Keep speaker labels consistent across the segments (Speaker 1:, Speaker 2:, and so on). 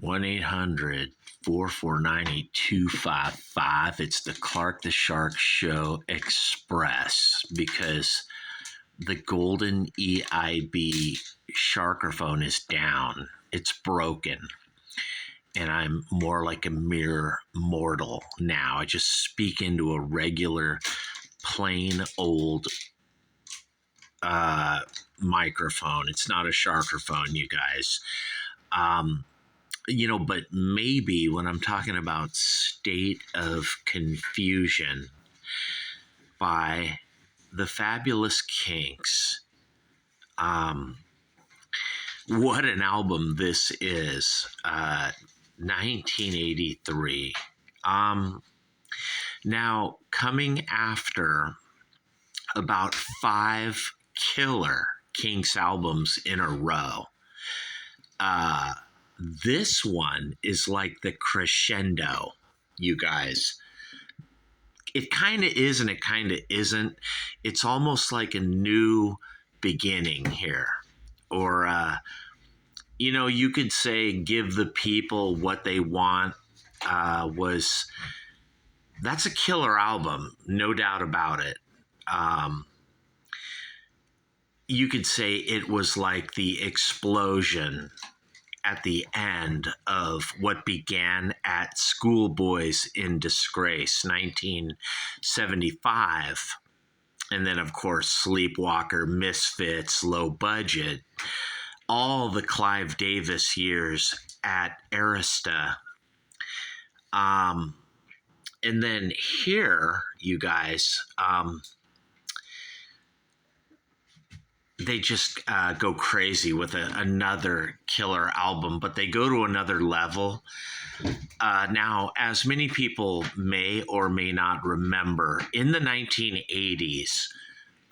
Speaker 1: 1-800-449-8255. It's the Clark the Shark Show Express, because the golden EIB sharkerphone is down. It's broken. And I'm more like a mere mortal now. I just speak into a regular, plain old microphone. It's not a sharkerphone, you guys. But maybe when I'm talking about State of Confusion by the fabulous KINKS, what an album this is. 1983. Now, coming after about 5 killer KINKS albums in a row, this one is like the crescendo, you guys. It kind of is and it kind of isn't. It's almost like a new beginning here. Or, you could say Give the People What They Want that's a killer album, no doubt about it. You could say it was like the explosion at the end of what began at Schoolboys in Disgrace, 1975. And then, of course, Sleepwalker, Misfits, Low Budget, all the Clive Davis years at Arista. And then here, you guys, they just go crazy with another killer album, but they go to another level. Now, as many people may or may not remember, in the 1980s,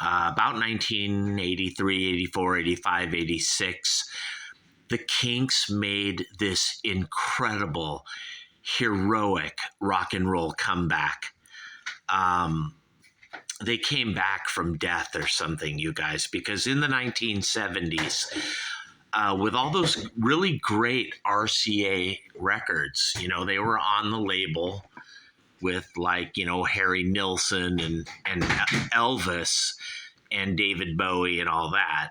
Speaker 1: about 1983, 84, 85, 86, the KINKS made this incredible, heroic rock and roll comeback. They came back from death or something, you guys, because in the 1970s, with all those really great RCA records, they were on the label with Harry Nilsson and Elvis and David Bowie and all that.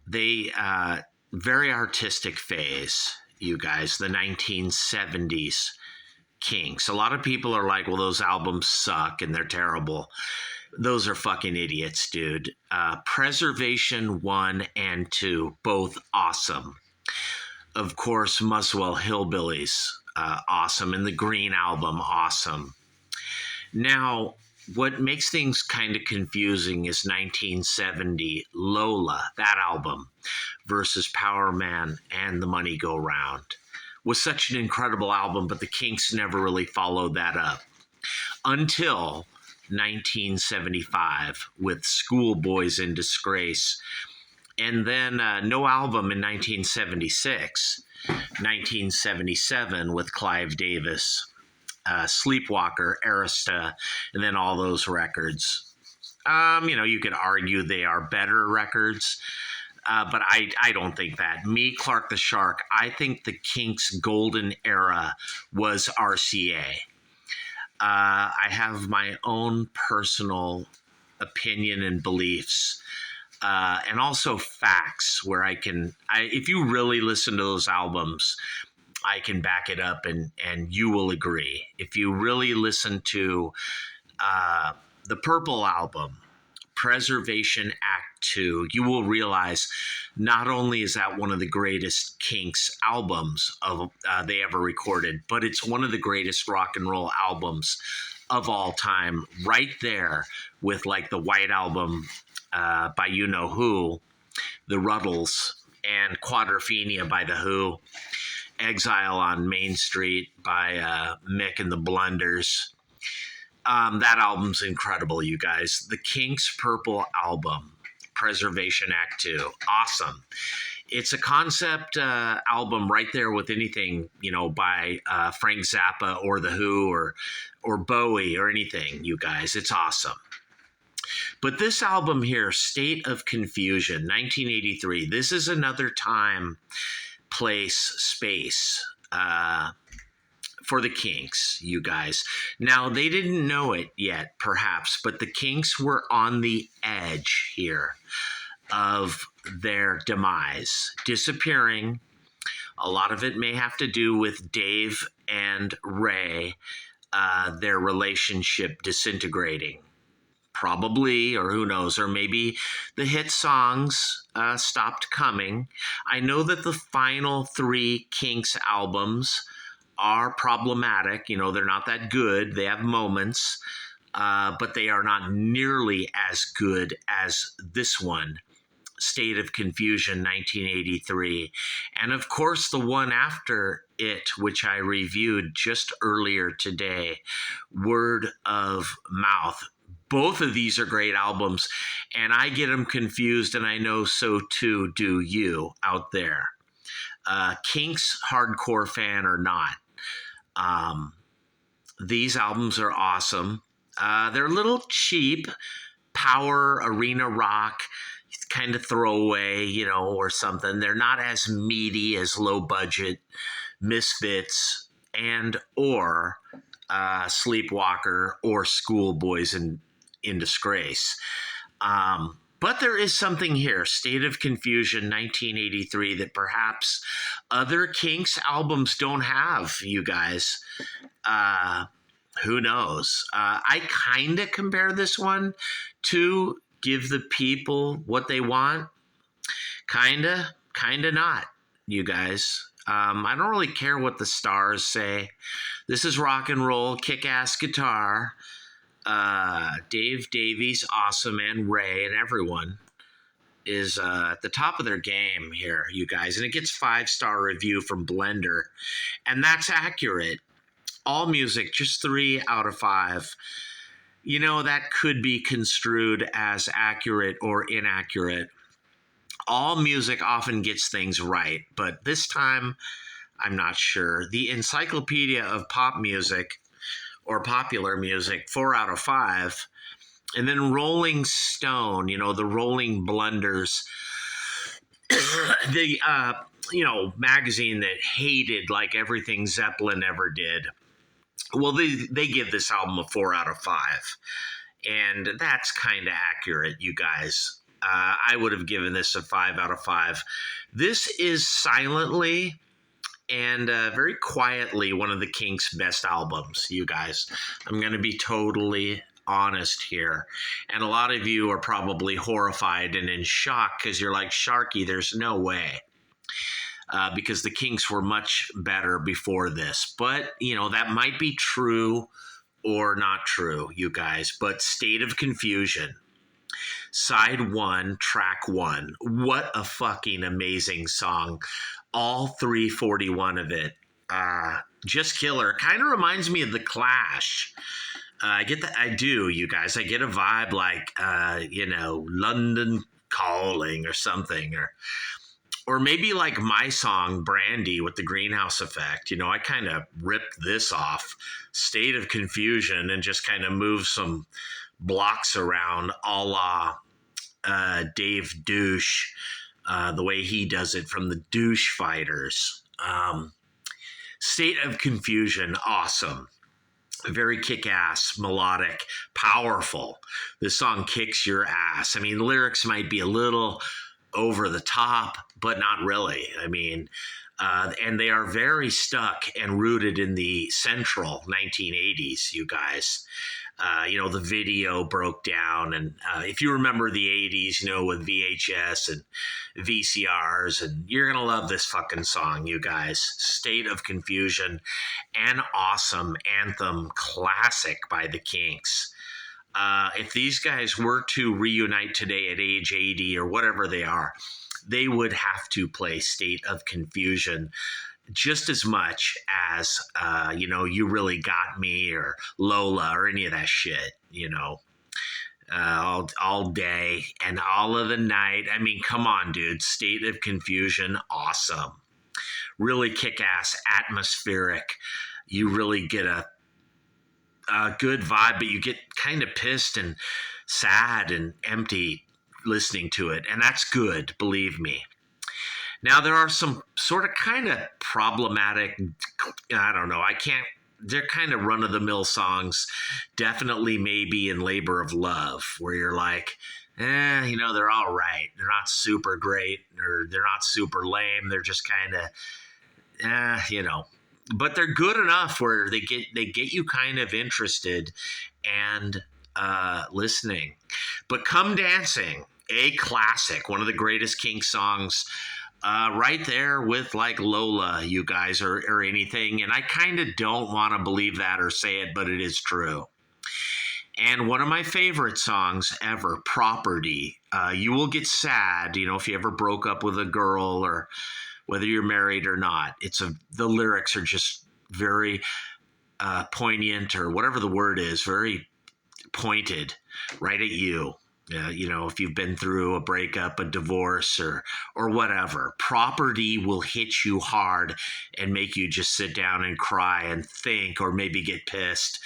Speaker 1: They very artistic phase, you guys, the 1970s KINKS. A lot of people are like, well, those albums suck and they're terrible. Those are fucking idiots, dude. Preservation 1 and 2, both awesome. Of course, Muswell Hillbillies, awesome. And the Green Album, awesome. Now, what makes things kind of confusing is 1970 Lola, that album, versus Power Man and The Money Go Round. Was such an incredible album, but the KINKS never really followed that up until 1975 with Schoolboys in Disgrace, and then no album in 1976, 1977 with Clive Davis, Sleepwalker, Arista, and then all those records. You could argue they are better records. But I don't think that. Me, Clark the Shark, I think the KINKS golden era was RCA. I have my own personal opinion and beliefs, and also facts where if you really listen to those albums, I can back it up and you will agree. If you really listen to the Purple album, Preservation Act 2, you will realize not only is that one of the greatest KINKS albums they ever recorded, but it's one of the greatest rock and roll albums of all time, right there with like the White Album by You Know Who, The Ruddles, and Quadrophenia by The Who, Exile on Main Street by Mick and the Blunders. That album's incredible, you guys. The KINKS Purple album, Preservation Act 2, awesome. It's a concept album right there with anything, by Frank Zappa or The Who or Bowie or anything, you guys. It's awesome. But this album here, State of Confusion, 1983, this is another time, place, space for the Kinks, you guys. Now, they didn't know it yet, perhaps, but the Kinks were on the edge here of their demise, disappearing. A lot of it may have to do with Dave and Ray, their relationship disintegrating. Probably, or who knows, or maybe the hit songs stopped coming. I know that the final 3 Kinks albums are problematic. You know, they're not that good. They have moments, but they are not nearly as good as this one, State of Confusion, 1983. And of course, the one after it, which I reviewed just earlier today, Word of Mouth. Both of these are great albums, and I get them confused, and I know so too do you out there. Kinks hardcore fan or not. These albums are awesome. They're a little cheap, power, arena rock, kind of throwaway, you know, or something. They're not as meaty as low budget Misfits and or Sleepwalker or Schoolboys in Disgrace. But there is something here, State of Confusion, 1983, that perhaps other Kinks albums don't have, you guys. Who knows? I kind of compare this one to Give the People What They Want. Kinda not, you guys. I don't really care what the stars say. This is rock and roll, kick-ass guitar. Dave Davies, awesome, and Ray and everyone is at the top of their game here, you guys. And it gets 5-star review from Blender. And that's accurate. All music, just 3 out of 5. You know, that could be construed as accurate or inaccurate. All music often gets things right, but this time, I'm not sure. The Encyclopedia of Pop Music, or Popular Music, 4 out of 5. And then Rolling Stone, you know, the Rolling Blunders, the, magazine that hated like everything Zeppelin ever did. Well, they give this album a 4 out of 5. And that's kind of accurate, you guys. I would have given this a 5 out of 5. This is silently and very quietly one of the Kinks' best albums, you guys. I'm going to be totally honest here. And a lot of you are probably horrified and in shock because you're like, Sharky, there's no way. Because the Kinks were much better before this. But, you know, that might be true or not true, you guys. But State of Confusion, Side 1, Track 1. What a fucking amazing song. All 341 of it. Just killer. Kind of reminds me of The Clash. I get that. I do, you guys. I get a vibe like, London Calling or something. Or maybe like my song, Brandy, with the Greenhouse Effect. You know, I kind of ripped this off, State of Confusion, and just kind of moved some blocks around a la Dave Douche, the way he does it from the Douche Fighters. State of Confusion, awesome. Very kick-ass, melodic, powerful. This song kicks your ass. I mean, the lyrics might be a little over the top, but not really. I mean, and they are very stuck and rooted in the central 1980s, you guys. The video broke down. And if you remember the 80s, with VHS and VCRs, and you're going to love this fucking song, you guys. State of Confusion, an awesome anthem classic by the Kinks. If these guys were to reunite today at age 80 or whatever they are, they would have to play State of Confusion just as much as, You Really Got Me or Lola or any of that shit, all day and all of the night. I mean, come on, dude. State of Confusion, awesome. Really kick-ass, atmospheric. You really get a good vibe, but you get kind of pissed and sad and empty listening to it. And that's good, believe me. Now, there are some sort of kind of problematic, I don't know, they're kind of run of the mill songs, definitely maybe in Labor of Love, where you're like, they're all right. They're not super great, or they're not super lame. They're just kind of, but they're good enough where they get you kind of interested and listening. But Come Dancing, a classic, one of the greatest KINKS songs, right there with like Lola, you guys, or anything. And I kind of don't want to believe that or say it, but it is true. And one of my favorite songs ever, Property. You will get sad, if you ever broke up with a girl, or whether you're married or not. The lyrics are just very poignant, or whatever the word is, very pointed right at you. If you've been through a breakup, a divorce, or whatever, Property will hit you hard and make you just sit down and cry and think, or maybe get pissed.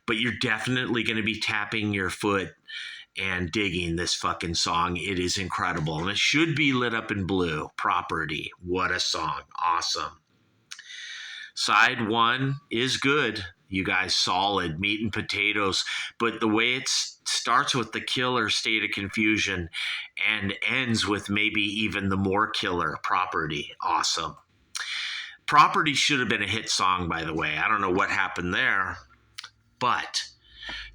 Speaker 1: But you're definitely going to be tapping your foot and digging this fucking song. It is incredible. And it should be lit up in blue. Property. What a song. Awesome. Side 1 is good. You guys, solid. Meat and potatoes. But the way it starts with the killer, State of Confusion, and ends with maybe even the more killer, Property. Awesome. Property should have been a hit song, by the way. I don't know what happened there. But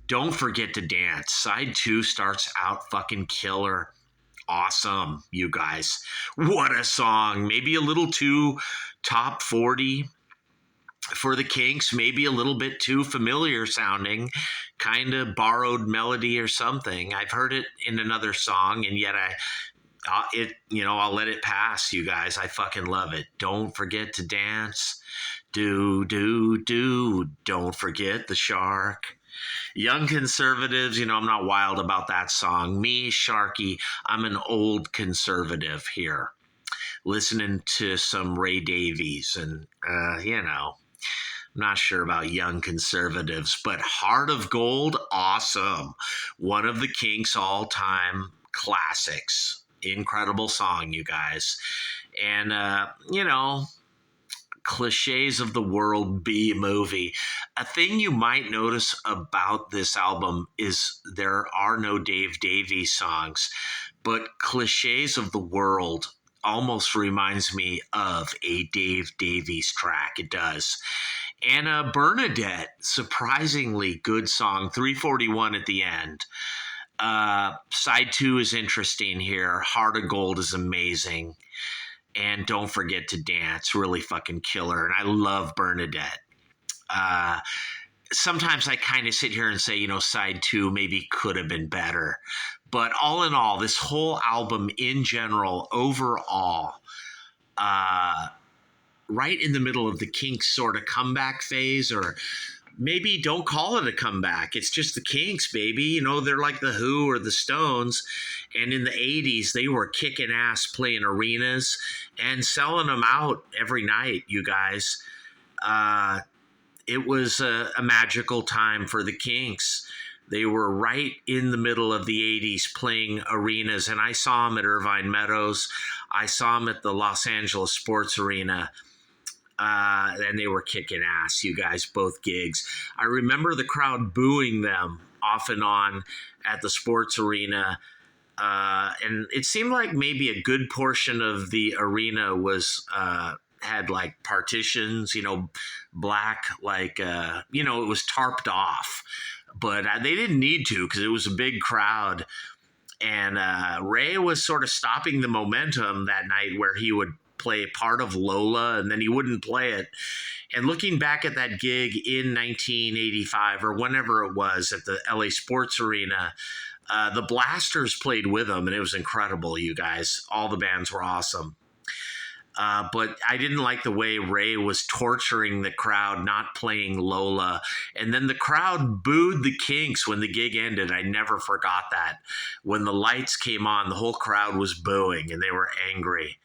Speaker 1: Don't Forget to Dance. Side 2 starts out fucking killer. Awesome, you guys. What a song. Maybe a little too top 40 for the KINKS. Maybe a little bit too familiar sounding. Kind of borrowed melody or something. I've heard it in another song, and yet I'll let it pass, you guys. I fucking love it. Don't Forget to Dance. Do, don't forget the shark. Young Conservatives, I'm not wild about that song. Me, Sharky, I'm an old conservative here. Listening to some Ray Davies, and, I'm not sure about Young Conservatives, but Heart of Gold, awesome. One of the KINKS all-time classics. Incredible song, you guys. And, Cliches of the World B movie. A thing you might notice about this album is there are no Dave Davies songs, but Cliches of the World almost reminds me of a Dave Davies track. It does. And Bernadette, surprisingly good song, 341 at the end. Side 2 is interesting here. Heart of Gold is amazing. And Don't Forget to Dance, really fucking killer. And I love Bernadette. Sometimes I kind of sit here and say, side 2 maybe could have been better. But all in all, this whole album in general, overall, right in the middle of the KINKS sort of comeback phase, or maybe don't call it a comeback. It's just the KINKS, baby. They're like the Who or the Stones. And in the 80s, they were kicking ass playing arenas and selling them out every night, you guys. It was a magical time for the KINKS. They were right in the middle of the 80s playing arenas. And I saw them at Irvine Meadows. I saw them at the Los Angeles Sports Arena. And they were kicking ass, you guys, both gigs. I remember the crowd booing them off and on at the sports arena. And it seemed like maybe a good portion of the arena was had like partitions, black, like, it was tarped off. But they didn't need to, because it was a big crowd. And Ray was sort of stopping the momentum that night, where he would play part of Lola and then he wouldn't play it. And looking back at that gig in 1985 or whenever it was at the LA Sports Arena, the Blasters played with them, and it was incredible, you guys. All the bands were awesome. But I didn't like the way Ray was torturing the crowd, not playing Lola. And then the crowd booed the KINKS when the gig ended. I never forgot that. When the lights came on, the whole crowd was booing, and they were angry.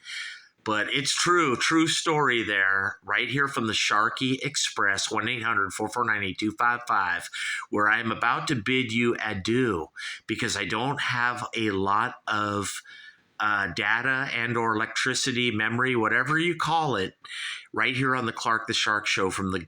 Speaker 1: But it's true story there, right here from the Sharky Express, 1-800-449-8255, where I'm about to bid you adieu because I don't have a lot of data and or electricity, memory, whatever you call it, right here on the Clark the Shark Show from the